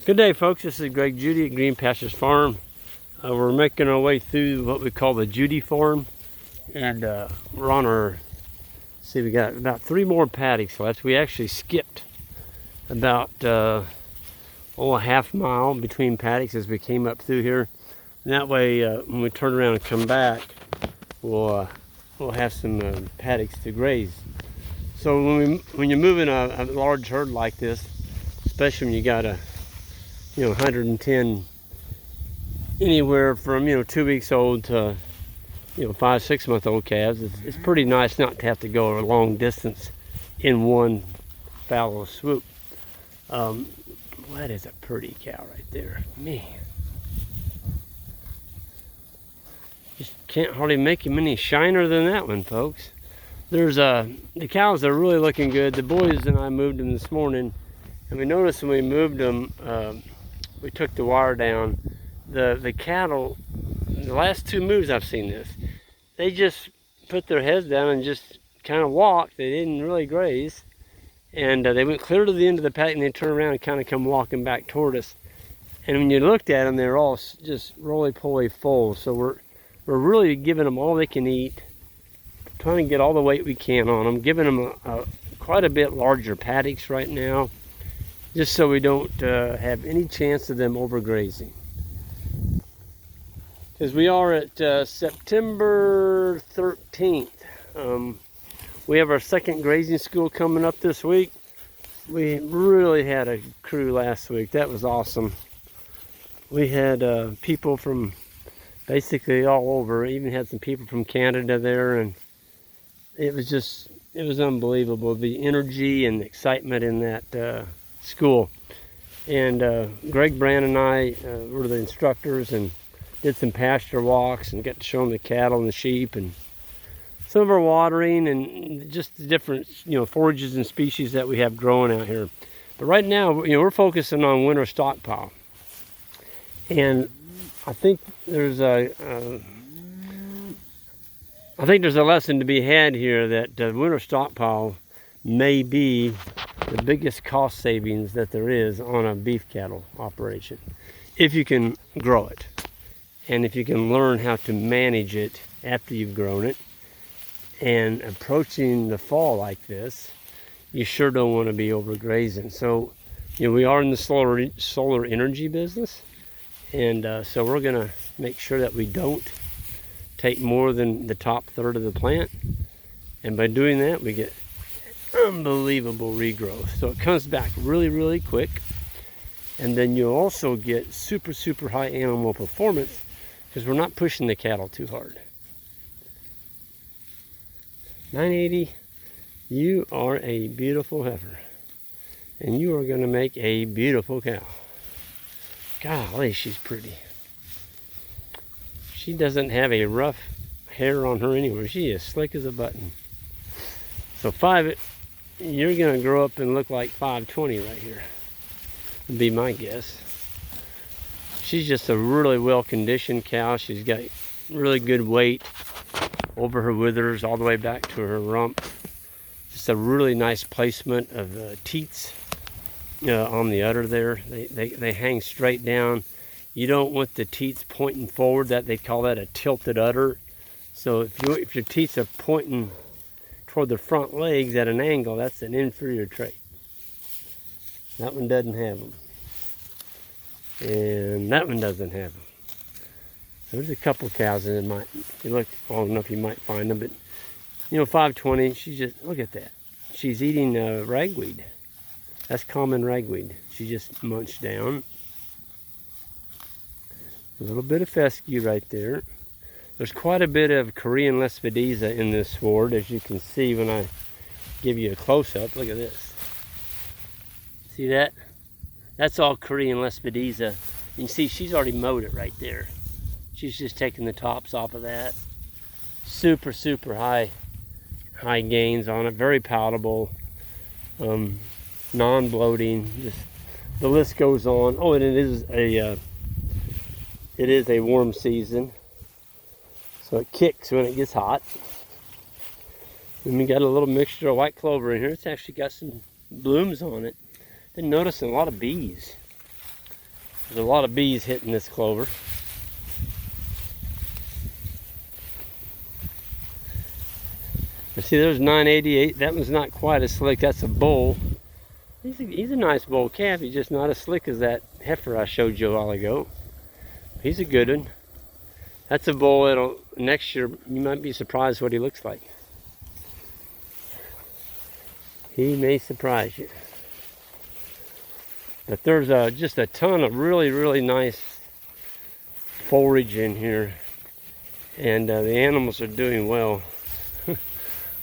Good day, folks. This is Greg Judy at Green Pastures Farm. We're making our way through what we call the Judy farm, and we're on our, see, we got about 3 more paddocks left. We actually skipped about a half mile between paddocks as we came up through here. And that way, when we turn around and come back, we'll have some paddocks to graze. So when you're moving a large herd like this, especially when you got a 110, anywhere from 2 weeks old to 5-6 month old calves, it's pretty nice not to have to go a long distance in one fallow swoop. That is a pretty cow right there, man. Just can't hardly make him any shiner than that one, folks. There's the cows are really looking good. The boys and I moved them this morning, and we noticed when we moved them, we took the wire down. The cattle, the last 2 moves I've seen this, they just put their heads down and just kind of walked. They didn't really graze, and they went clear to the end of the paddock and they turned around and kind of come walking back toward us. And when you looked at them, they're all just roly-poly full. So we're really giving them all they can eat, trying to get all the weight we can on them, giving them quite a bit larger paddocks right now, just so we don't have any chance of them overgrazing. Because we are at September 13th. We have our second grazing school coming up this week. We really had a crew last week. That was awesome. We had people from basically all over. Even had some people from Canada there, and it was unbelievable, the energy and excitement in that school. And Greg, Brand, and I were the instructors and did some pasture walks and got to show them the cattle and the sheep and some of our watering and just the different forages and species that we have growing out here. But right now, we're focusing on winter stockpile, and I think there's a lesson to be had here that winter stockpile may be the biggest cost savings that there is on a beef cattle operation, if you can grow it and if you can learn how to manage it after you've grown it. And approaching the fall like this, you sure don't want to be overgrazing. So we are in the solar energy business, and so we're going to make sure that we don't take more than the top third of the plant, and by doing that we get unbelievable regrowth. So it comes back really quick, and then you also get super high animal performance because we're not pushing the cattle too hard. 980, you are a beautiful heifer, and you are going to make a beautiful cow. Golly, she's pretty. She doesn't have a rough hair on her anywhere. She is slick as a button. So you're going to grow up and look like 520 right here, would be my guess. She's just a really well-conditioned cow. She's got really good weight over her withers all the way back to her rump. Just a really nice placement of teats on the udder there. They hang straight down. You don't want the teats pointing forward. That they call that a tilted udder. So if your teats are pointing toward the front legs at an angle, that's an inferior trait. That one doesn't have them, and that one doesn't have them. There's a couple cows in it. If you look long enough, you might find them. But 520. She's just, look at that. She's eating ragweed. That's common ragweed. She just munched down. A little bit of fescue right there. There's quite a bit of Korean Lespedeza in this sward, as you can see when I give you a close-up. Look at this. See that? That's all Korean Lespedeza. You can see she's already mowed it right there. She's just taking the tops off of that. Super high gains on it. Very palatable. Non-bloating. Just the list goes on. Oh, and it is a warm season, so it kicks when it gets hot. And we got a little mixture of white clover in here. It's actually got some blooms on it. Been noticing a lot of bees. There's a lot of bees hitting this clover. And see, there's 988. That one's not quite as slick. That's a bull. He's a nice bull calf. He's just not as slick as that heifer I showed you a while ago. He's a good one. That's a bull. Next year, you might be surprised what he looks like. He may surprise you. But there's just a ton of really nice forage in here. And the animals are doing well.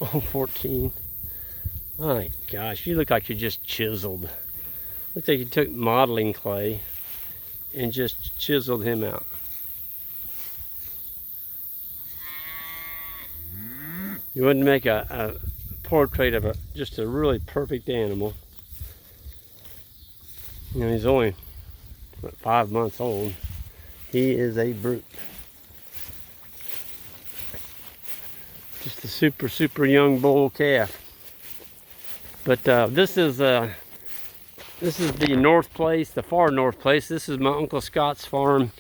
Oh, 14. My gosh, you look like you just chiseled. Looks like you took modeling clay and just chiseled him out. You wouldn't make a portrait of just a really perfect animal. You know, he's only, what, 5 months old. He is a brute. Just a super young bull calf. But this is the north place, the far north place. This is my Uncle Scott's farm.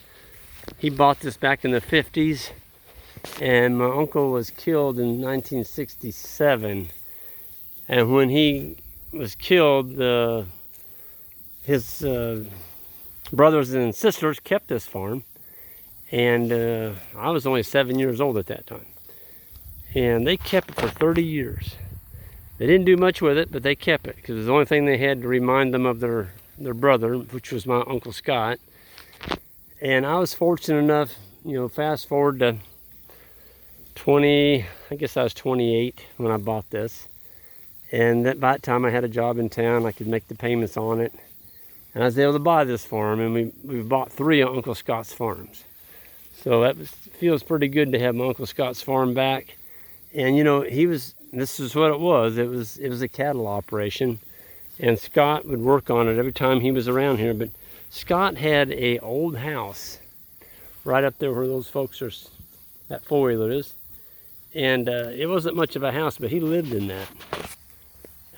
He bought this back in the 50s. And my uncle was killed in 1967. And when he was killed, his brothers and sisters kept this farm. And I was only 7 years old at that time. And they kept it for 30 years. They didn't do much with it, but they kept it because it was the only thing they had to remind them of their brother, which was my Uncle Scott. And I was fortunate enough, you know, fast forward to I guess I was 28 when I bought this. And by that time I had a job in town. I could make the payments on it. And I was able to buy this farm, and we bought 3 of Uncle Scott's farms. So feels pretty good to have my Uncle Scott's farm back. And you know, this is what it was. It was a cattle operation. And Scott would work on it every time he was around here. But Scott had an old house right up there where those folks are, that 4-wheeler is. And it wasn't much of a house, but he lived in that.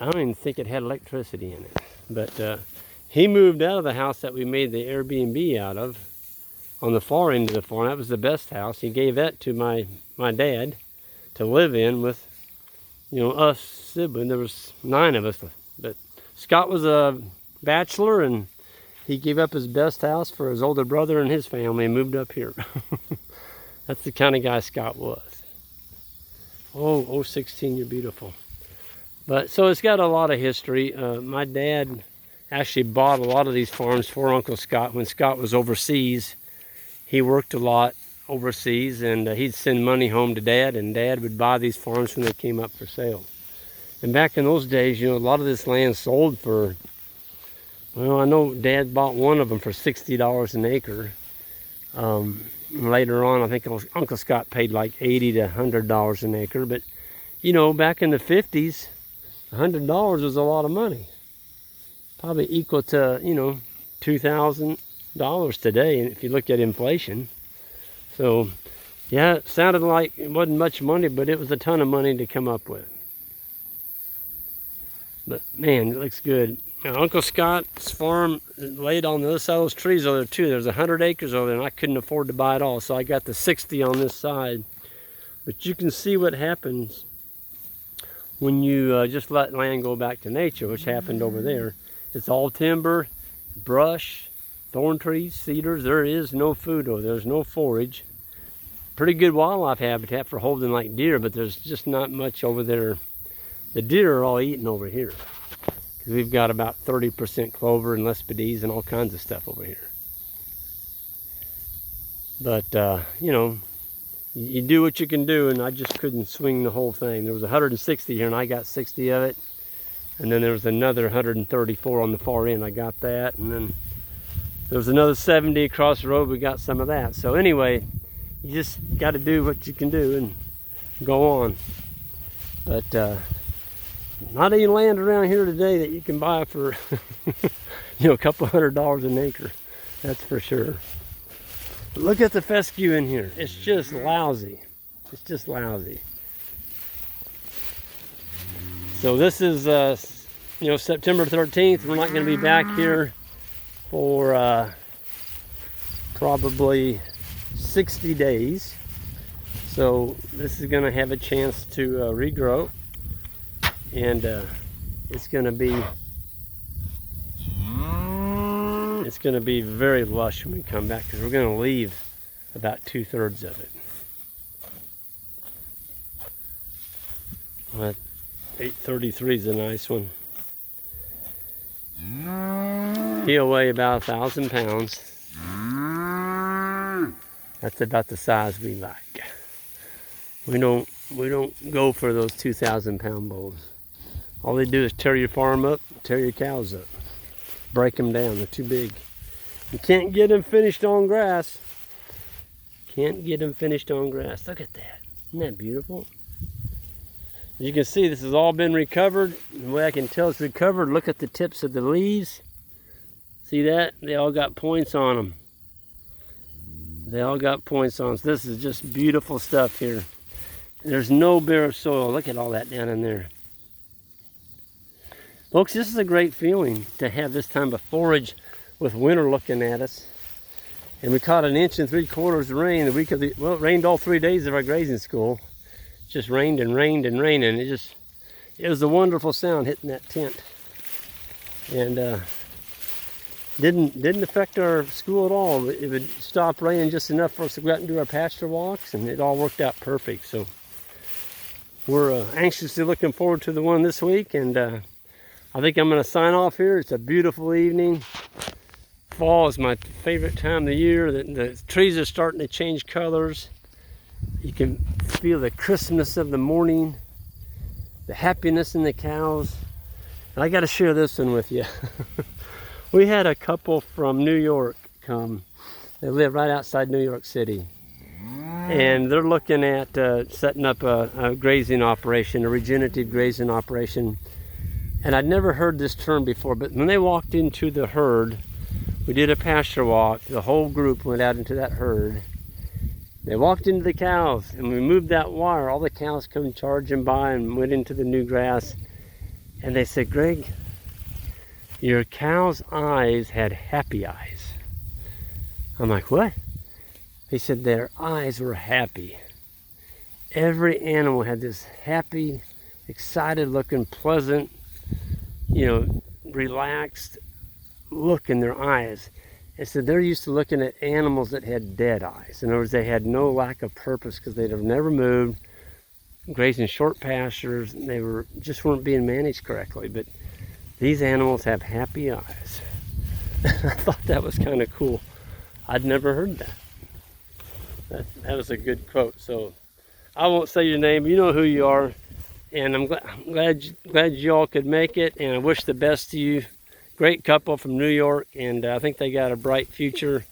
I don't even think it had electricity in it. But he moved out of the house that we made the Airbnb out of on the far end of the farm. That was the best house. He gave that to my dad to live in with, you know, us siblings. There was 9 of us. But Scott was a bachelor, and he gave up his best house for his older brother and his family and moved up here. That's the kind of guy Scott was. Oh, 16, you're beautiful. But so it's got a lot of history. My dad actually bought a lot of these farms for Uncle Scott when Scott was overseas. He worked a lot overseas, and he'd send money home to Dad, and Dad would buy these farms when they came up for sale. And back in those days, you know, a lot of this land sold for, well, I know Dad bought one of them for $60 an acre. Later on, I think Uncle Scott paid like $80 to $100 an acre. But, you know, back in the 50s, $100 was a lot of money. Probably equal to, you know, $2,000 today, if you look at inflation. So, yeah, it sounded like it wasn't much money, but it was a ton of money to come up with. But, man, it looks good. Now, Uncle Scott's farm laid on the other side of those trees over there too. There's 100 acres over there, and I couldn't afford to buy it all, so I got the 60 on this side. But you can see what happens when you just let land go back to nature, which happened over there. It's all timber, brush, thorn trees, cedars. There is no food over there. There's no forage. Pretty good wildlife habitat for holding like deer, but there's just not much over there. The deer are all eating over here. Because we've got about 30% clover and lespedeze and all kinds of stuff over here. But, you know, you do what you can do, and I just couldn't swing the whole thing. There was 160 here, and I got 60 of it. And then there was another 134 on the far end. I got that. And then there was another 70 across the road. We got some of that. So anyway, you just got to do what you can do and go on. But, not any land around here today that you can buy for, you know, a couple $100 an acre. That's for sure. But look at the fescue in here. It's just lousy. It's just lousy. So this is, you know, September 13th. We're not going to be back here for probably 60 days. So this is going to have a chance to regrow, and it's going to be very lush when we come back, because we're going to leave about 2/3 of it. Well, 833 is a nice one. He'll weigh about 1,000 pounds. That's about the size we like. We don't go for those 2,000-pound bulls. All they do is tear your farm up, tear your cows up, break them down. They're too big. You can't get them finished on grass. Can't get them finished on grass. Look at that. Isn't that beautiful? As you can see, this has all been recovered. The way I can tell it's recovered, look at the tips of the leaves. See that? They all got points on them. They all got points on them. So this is just beautiful stuff here. There's no bare soil. Look at all that down in there. Folks, this is a great feeling to have this time of forage with winter looking at us. And we caught 1 3/4 inches of rain the week of the, well, it rained all 3 days of our grazing school. It just rained and rained and rained, and it was a wonderful sound hitting that tent. And didn't affect our school at all. It would stop raining just enough for us to go out and do our pasture walks, and it all worked out perfect. So we're anxiously looking forward to the one this week, and I think I'm going to sign off here. It's a beautiful evening. Fall is my favorite time of the year. The trees are starting to change colors. You can feel the crispness of the morning, the happiness in the cows. And I got to share this one with you. We had a couple from New York come. They live right outside New York City. And they're looking at setting up a grazing operation, a regenerative grazing operation. And I'd never heard this term before, but when they walked into the herd, we did a pasture walk. The whole group went out into that herd. They walked into the cows, and we moved that wire. All the cows come charging by and went into the new grass. And they said, "Greg, your cow's eyes had happy eyes." I'm like, "What?" They said their eyes were happy. Every animal had this happy, excited looking, pleasant, relaxed look in their eyes. And so they're used to looking at animals that had dead eyes. In other words, they had no lack of purpose because they'd have never moved, grazing short pastures. They just weren't being managed correctly. But these animals have happy eyes. I thought that was kind of cool. I'd never heard that. That was a good quote. So I won't say your name, but you know who you are. And I'm glad you all could make it, and I wish the best to you. Great couple from New York, and I think they got a bright future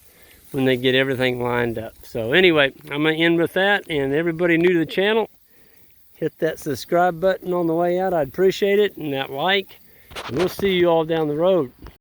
when they get everything lined up. So anyway, I'm going to end with that, and everybody new to the channel, hit that subscribe button on the way out. I'd appreciate it, and that like, and we'll see you all down the road.